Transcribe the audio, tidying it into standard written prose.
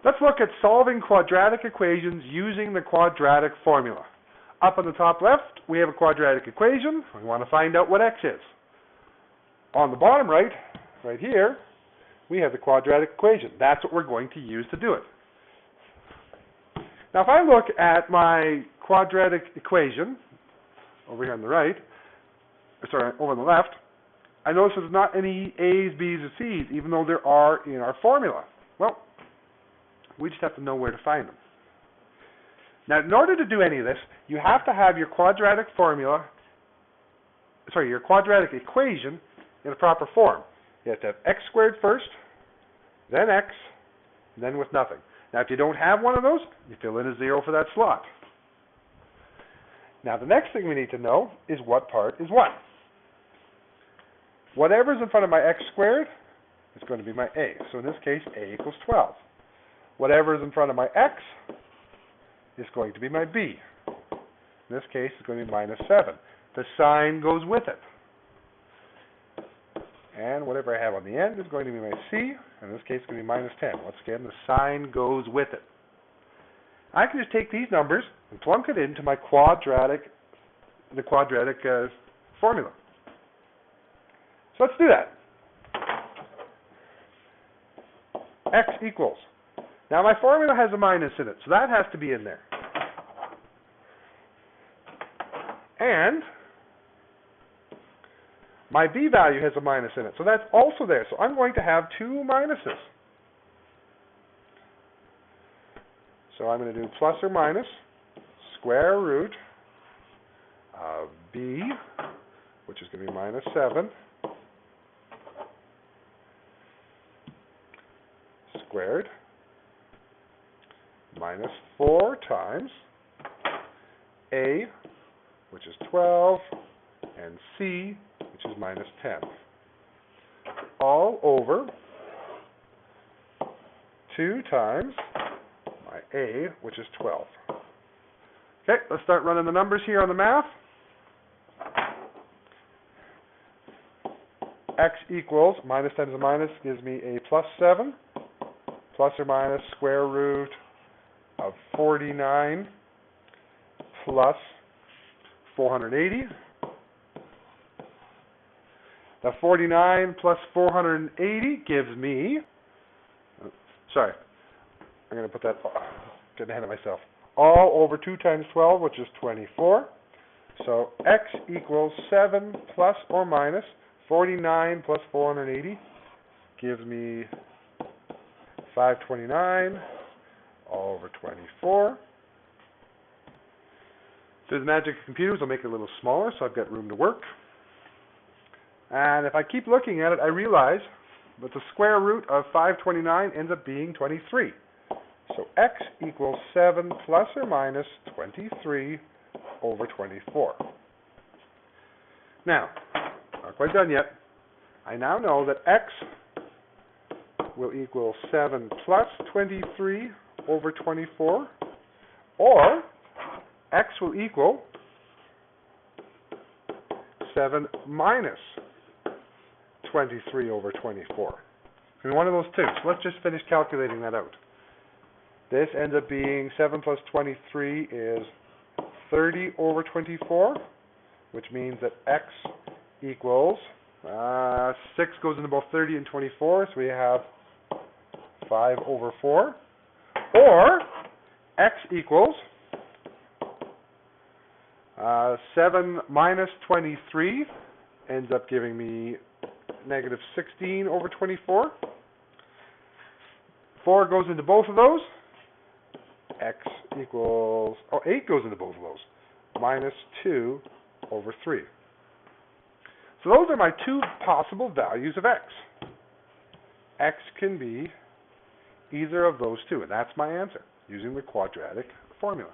Let's look at solving quadratic equations using the quadratic formula. Up on the top left, we have a quadratic equation. We want to find out what x is. On the bottom right here, we have the quadratic equation. That's what we're going to use to do it. Now, if I look at my quadratic equation over here on the right, over on the left, I notice there's not any a's, b's, or c's, even though there are in our formula. Well, we just have to know where to find them. Now, in order to do any of this, you have to have your quadratic equation in a proper form. You have to have x squared first, then x, and then with nothing. Now, if you don't have one of those, you fill in a 0 for that slot. Now, the next thing we need to know is what part is what. Whatever's in front of my x squared is going to be my a. So in this case, a equals 12. Whatever is in front of my x is going to be my b. In this case, it's going to be minus 7. The sign goes with it. And whatever I have on the end is going to be my c. In this case, it's going to be minus 10. Once again, the sign goes with it. I can just take these numbers and plunk it into my quadratic formula. So let's do that. X equals. Now my formula has a minus in it, so that has to be in there. And my b value has a minus in it, so that's also there. So I'm going to have two minuses. So I'm going to do plus or minus square root of b, which is going to be minus 7, squared minus 4 times a, which is 12, and c, which is minus 10, all over 2 times my a, which is 12. Okay, let's start running the numbers here on the math. X equals, minus times a minus gives me a plus 7, plus or minus square root of 49 plus 480. The 49 plus 480 gives me, sorry, I'm going to put that, getting ahead of myself, all over 2 times 12, which is 24. So x equals 7 plus or minus 49 plus 480 gives me 529 all over 24. Through the magic of computers, I'll make it a little smaller so I've got room to work. And if I keep looking at it, I realize that the square root of 529 ends up being 23. So x equals 7 plus or minus 23 over 24. Now, not quite done yet. I now know that x will equal 7 plus 23 over 24, or x will equal 7 minus 23 over 24. And one of those two. So let's just finish calculating that out. This ends up being 7 plus 23 is 30 over 24, which means that x equals 6 goes into both 30 and 24, so we have 5 over 4. Or x equals 7 minus 23 ends up giving me negative 16 over 24. 4 goes into both of those. X equals, 8 goes into both of those. Minus 2 over 3. So those are my two possible values of x. X can be either of those two, and that's my answer using the quadratic formula.